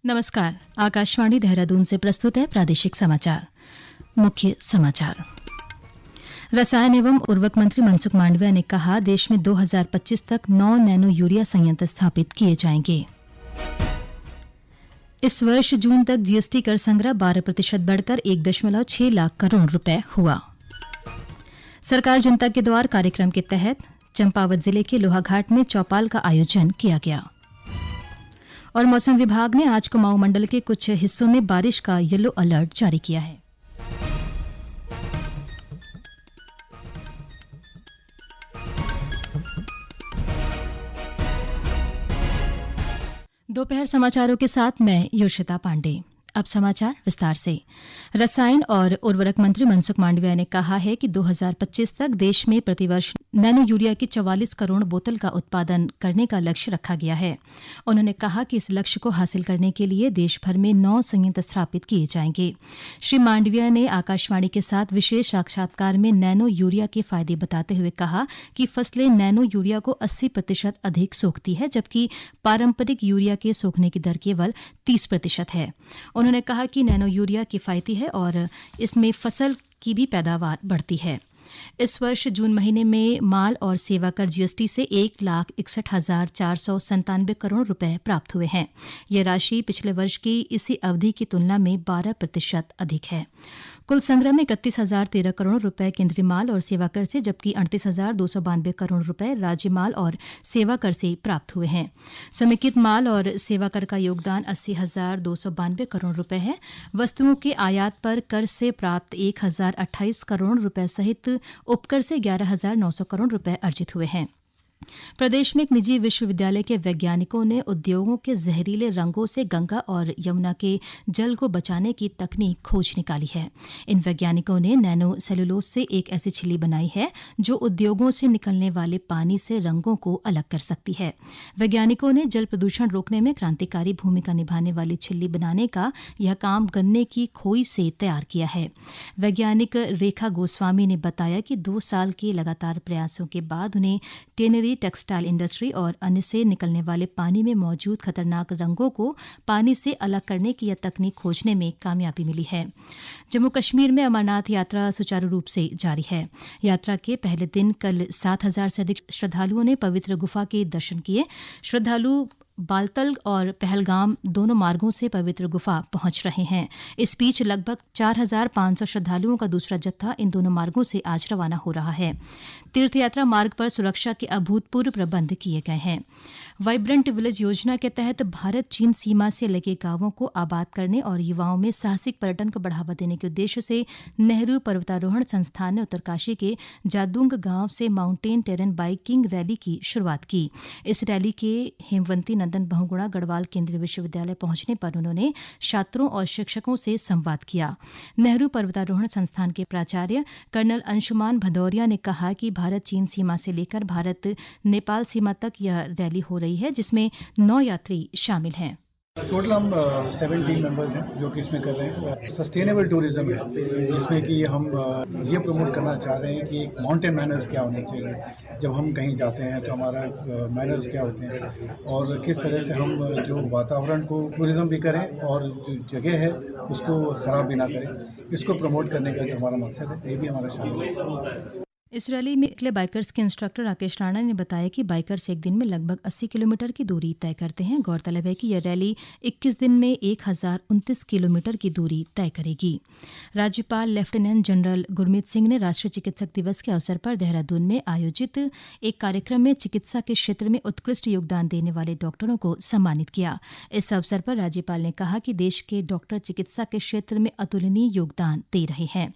नमस्कार। आकाशवाणी देहरादून से प्रस्तुत है प्रादेशिक समाचार। मुख्य समाचार। रसायन एवं उर्वरक मंत्री मनसुख मांडविया ने कहा, देश में 2025 तक 9 नैनो यूरिया संयंत्र स्थापित किए जाएंगे। इस वर्ष जून तक जीएसटी कर संग्रह 12% बढ़कर 1.6 लाख करोड़ रुपए हुआ। सरकार जनता के द्वार कार्यक्रम के तहत चंपावत जिले के लोहाघाट में चौपाल का आयोजन किया गया। और मौसम विभाग ने आज कुमाऊं मंडल के कुछ हिस्सों में बारिश का येलो अलर्ट जारी किया है। दोपहर समाचारों के साथ मैं योशिता पांडे। अब समाचार विस्तार से। रसायन और उर्वरक मंत्री मनसुख मांडविया ने कहा है कि 2025 तक देश में प्रतिवर्ष नैनो यूरिया की 44 करोड़ बोतल का उत्पादन करने का लक्ष्य रखा गया है। उन्होंने कहा कि इस लक्ष्य को हासिल करने के लिए देश भर में 9 संयंत्र स्थापित किए जाएंगे। श्री मांडविया ने आकाशवाणी के साथ विशेष साक्षात्कार में नैनो यूरिया के फायदे बताते हुए कहा कि फसलें नैनो यूरिया को 80% अधिक सोखती है, जबकि पारंपरिक यूरिया के सोखने की दर केवल 30% है। उन्होंने कहा कि नैनो यूरिया किफायती है और इसमें फसल की भी पैदावार बढ़ती है। इस वर्ष जून महीने में माल और सेवा कर जीएसटी से 1,61,497 करोड़ रुपए प्राप्त हुए हैं। यह राशि पिछले वर्ष की इसी अवधि की तुलना में 12% अधिक है। कुल संग्रह में 31,013 करोड़ रुपए केंद्रीय माल और सेवा कर से, जबकि 38,292 करोड़ रुपए राज्य माल और सेवा कर से प्राप्त हुए हैं। समेकित माल और सेवा कर का योगदान 80,292 करोड़ रुपए है। वस्तुओं के आयात पर कर से प्राप्त 1,028 करोड़ रुपए सहित उपकर से 11,900 करोड़ रुपए अर्जित हुए हैं। प्रदेश में एक निजी विश्वविद्यालय के वैज्ञानिकों ने उद्योगों के जहरीले रंगों से गंगा और यमुना के जल को बचाने की तकनीक खोज निकाली है। इन वैज्ञानिकों ने नैनो सेलुलोज से एक ऐसी छिल्ली बनाई है जो उद्योगों से निकलने वाले पानी से रंगों को अलग कर सकती है। वैज्ञानिकों ने जल प्रदूषण रोकने में क्रांतिकारी भूमिका निभाने वाली छिल्ली बनाने का यह काम गन्ने की खोई से तैयार किया है। वैज्ञानिक रेखा गोस्वामी ने बताया कि 2 साल के लगातार प्रयासों के बाद उन्हें टेनरी टेक्सटाइल इंडस्ट्री और अन्य से निकलने वाले पानी में मौजूद खतरनाक रंगों को पानी से अलग करने की यह तकनीक खोजने में कामयाबी मिली है। जम्मू कश्मीर में अमरनाथ यात्रा सुचारू रूप से जारी है। यात्रा के पहले दिन कल 7,000 से अधिक श्रद्धालुओं ने पवित्र गुफा के दर्शन किए। श्रद्धालु बालतल और पहलगाम दोनों मार्गों से पवित्र गुफा पहुंच रहे हैं। इस बीच लगभग 4,500 श्रद्धालुओं का दूसरा जत्था इन दोनों मार्गों से आज रवाना हो रहा है। तीर्थयात्रा मार्ग पर सुरक्षा के अभूतपूर्व प्रबंध किए गए हैं। वाइब्रेंट विलेज योजना के तहत भारत चीन सीमा से लगे गांवों को आबाद करने और युवाओं में साहसिक पर्यटन को बढ़ावा देने के उद्देश्य से नेहरू पर्वतारोहण संस्थान ने उत्तरकाशी के जादूंग गांव से माउंटेन टेरेन बाइकिंग रैली की शुरुआत की। इस रैली के हेमवंती नंदन बहुगुणा गढ़वाल केंद्रीय विश्वविद्यालय पहुंचने पर उन्होंने छात्रों और शिक्षकों से संवाद किया। नेहरू पर्वतारोहण संस्थान के प्राचार्य कर्नल अंशुमान भदौरिया ने कहा कि भारत चीन सीमा से लेकर भारत नेपाल सीमा तक यह रैली हो रही है, जिसमें 9 यात्री शामिल हैं। टोटल हम 17 मेंबर्स हैं जो कि इसमें कर रहे हैं। सस्टेनेबल टूरिज्म है, जिसमें कि हम ये प्रमोट करना चाह रहे हैं कि एक माउंटेन मैनर्स क्या होने चाहिए। जब हम कहीं जाते हैं तो हमारा मैनर्स क्या होते हैं और किस तरह से हम जो वातावरण को टूरिज्म भी करें और जो जगह है उसको ख़राब भी ना करें। इसको प्रमोट करने का जो हमारा मकसद है, ये भी हमारा शामिल है। इस रैली में निकले बाइकर्स के इंस्ट्रक्टर राकेश राणा ने बताया कि बाइकर्स एक दिन में लगभग 80 किलोमीटर की दूरी तय करते हैं। गौरतलब है कि यह रैली 21 दिन में 1,029 किलोमीटर की दूरी तय करेगी। राज्यपाल लेफ्टिनेंट जनरल गुरमीत सिंह ने राष्ट्रीय चिकित्सक दिवस के अवसर पर देहरादून में आयोजित एक कार्यक्रम में चिकित्सा के क्षेत्र में उत्कृष्ट योगदान देने वाले डॉक्टरों को सम्मानित किया। इस अवसर पर राज्यपाल ने कहा कि देश के डॉक्टर चिकित्सा के क्षेत्र में अतुलनीय योगदान दे रहे हैं।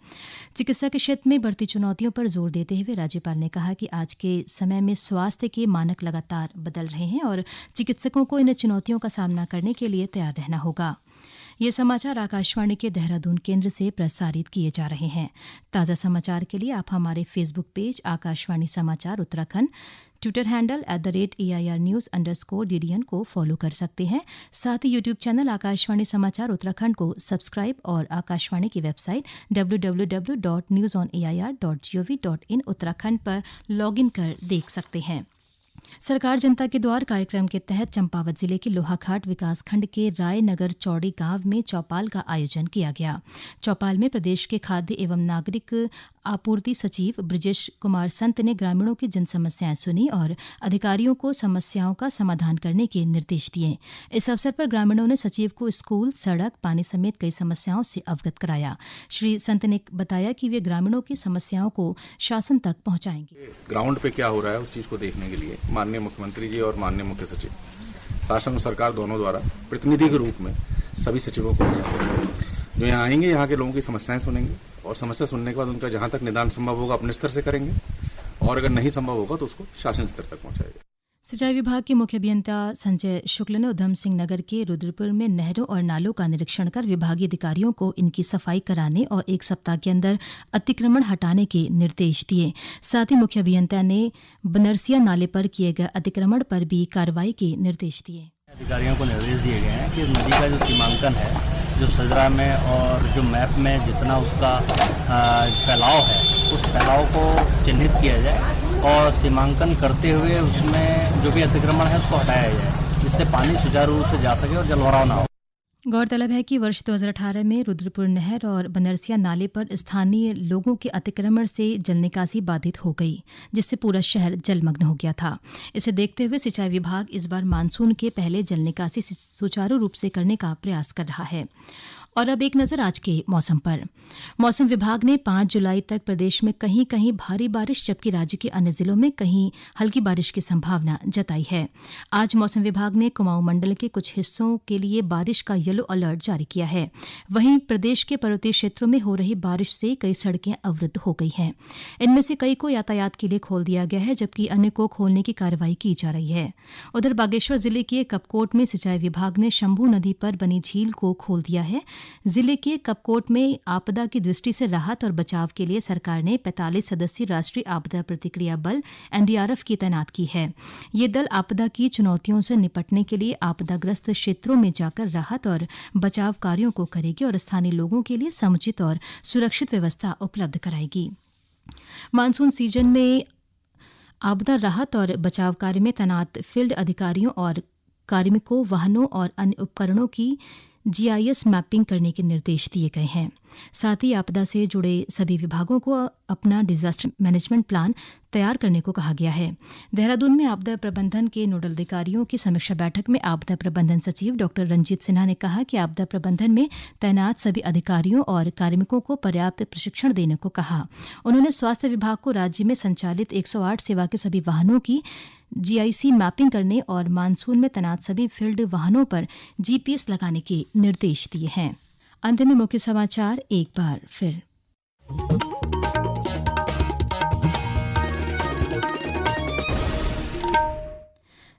चिकित्सा के क्षेत्र में बढ़ती चुनौतियों पर जोर देते हुए राज्यपाल ने कहा कि आज के समय में स्वास्थ्य के मानक लगातार बदल रहे हैं और चिकित्सकों को इन चुनौतियों का सामना करने के लिए तैयार रहना होगा। ये समाचार आकाशवाणी के देहरादून केंद्र से प्रसारित किए जा रहे हैं। ताज़ा समाचार के लिए आप हमारे फेसबुक पेज आकाशवाणी समाचार उत्तराखंड, ट्विटर हैंडल @AIRnews_DDN को फॉलो कर सकते हैं। साथ ही यूट्यूब चैनल आकाशवाणी समाचार उत्तराखंड को सब्सक्राइब और आकाशवाणी की वेबसाइट www.newsonair.gov.in उत्तराखंड पर लॉगिन कर देख सकते हैं। सरकार जनता के द्वार कार्यक्रम के तहत चंपावत जिले के लोहाघाट विकासखंड के रायनगर चौड़ी गांव में चौपाल का आयोजन किया गया। चौपाल में प्रदेश के खाद्य एवं नागरिक आपूर्ति सचिव ब्रजेश कुमार संत ने ग्रामीणों की जन समस्याएं सुनी और अधिकारियों को समस्याओं का समाधान करने के निर्देश दिए। इस अवसर पर ग्रामीणों ने सचिव को स्कूल, सड़क, पानी समेत कई समस्याओं से अवगत कराया। श्री संत ने बताया कि वे ग्रामीणों की समस्याओं को शासन तक पहुंचाएंगे। ग्राउंड पे क्या हो रहा है उस चीज को देखने के लिए माननीय मुख्यमंत्री जी और माननीय मुख्य सचिव, शासन और सरकार दोनों द्वारा प्रतिनिधि के रूप में सभी सचिवों को जो यहाँ आएंगे, यहाँ के लोगों की समस्याएं सुनेंगे और समस्या सुनने के बाद उनका जहां तक निदान संभव होगा अपने स्तर से करेंगे और अगर नहीं संभव होगा तो उसको शासन स्तर तक पहुंचाएंगे। सिंचाई विभाग के मुख्य अभियंता संजय शुक्ल ने उधम सिंह नगर के रुद्रपुर में नहरों और नालों का निरीक्षण कर विभागीय अधिकारियों को इनकी सफाई कराने और 1 सप्ताह के अंदर अतिक्रमण हटाने के निर्देश दिए। साथ ही मुख्य अभियंता ने बनरसिया नाले पर किए गए अतिक्रमण पर भी कार्रवाई के निर्देश दिए। अधिकारियों को निर्देश दिए गए हैं कि नदी का जो सीमांकन है, जो सजरा में और जो मैप में जितना उसका फैलाव है, उस फैलाव को चिन्हित किया जाए और सीमांकन करते हुए उसमें जो भी अतिक्रमण है उसको हटाया जाए, जिससे पानी सुचारू रूप से जा सके और जलभराव ना हो। गौरतलब है कि वर्ष 2018 में रुद्रपुर नहर और बनरसिया नाले पर स्थानीय लोगों के अतिक्रमण से जल निकासी बाधित हो गई, जिससे पूरा शहर जलमग्न हो गया था। इसे देखते हुए सिंचाई विभाग इस बार मानसून के पहले जल निकासी सुचारू रूप से करने का प्रयास कर रहा है। और अब एक नजर आज के मौसम पर। मौसम विभाग ने 5 जुलाई तक प्रदेश में कहीं कहीं भारी बारिश जबकि राज्य के अन्य जिलों में कहीं हल्की बारिश की संभावना जताई है। आज मौसम विभाग ने कुमाऊं मंडल के कुछ हिस्सों के लिए बारिश का येलो अलर्ट जारी किया है। वहीं प्रदेश के पर्वतीय क्षेत्रों में हो रही बारिश से कई सड़कें अवरुद्ध हो गई हैं। इनमें से कई को यातायात के लिए खोल दिया गया है जबकि अन्य को खोलने की कार्रवाई की जा रही है। उधर बागेश्वर जिले के कपकोट में सिंचाई विभाग ने शंभू नदी पर बनी झील को खोल दिया है। जिले के कपकोट में आपदा की दृष्टि से राहत और बचाव के लिए सरकार ने 45 सदस्यीय राष्ट्रीय आपदा प्रतिक्रिया बल NDRF की तैनात की है। ये दल आपदा की चुनौतियों से निपटने के लिए आपदाग्रस्त क्षेत्रों में जाकर राहत और बचाव कार्यों को करेगी और स्थानीय लोगों के लिए समुचित और सुरक्षित व्यवस्था उपलब्ध कराएगी। मानसून सीजन में आपदा राहत और बचाव कार्य में तैनात फील्ड अधिकारियों और कार्मिकों, वाहनों और अन्य उपकरणों की GIS मैपिंग करने के निर्देश दिए गए हैं। साथ ही आपदा से जुड़े सभी विभागों को अपना डिजास्टर मैनेजमेंट प्लान तैयार करने को कहा गया है। देहरादून में आपदा प्रबंधन के नोडल अधिकारियों की समीक्षा बैठक में आपदा प्रबंधन सचिव डॉक्टर रंजीत सिन्हा ने कहा कि आपदा प्रबंधन में तैनात सभी अधिकारियों और कार्मिकों को पर्याप्त प्रशिक्षण देने को कहा। उन्होंने स्वास्थ्य विभाग को राज्य में संचालित 108 सेवा के सभी वाहनों की GIC मैपिंग करने और मानसून में तैनात सभी फील्ड वाहनों पर GPS लगाने के निर्देश दिए हैं। अंत में मुख्य समाचार एक बार फिर।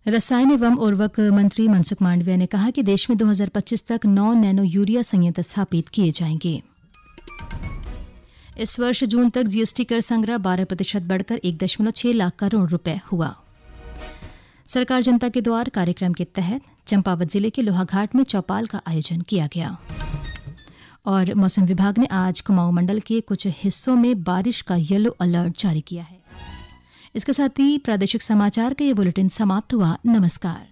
रसायन एवं उर्वरक मंत्री मनसुख मांडविया ने कहा कि देश में 2025 तक 9 नैनो यूरिया संयंत्र स्थापित किए जाएंगे। इस वर्ष जून तक GST कर संग्रह 12% बढ़कर 1.6 लाख करोड़ रुपए हुआ। सरकार जनता के द्वार कार्यक्रम के तहत चंपावत जिले के लोहाघाट में चौपाल का आयोजन किया गया। और मौसम विभाग ने आज कुमाऊं मंडल के कुछ हिस्सों में बारिश का येलो अलर्ट जारी किया है। इसके साथ ही प्रादेशिक समाचार का ये बुलेटिन समाप्त हुआ। नमस्कार।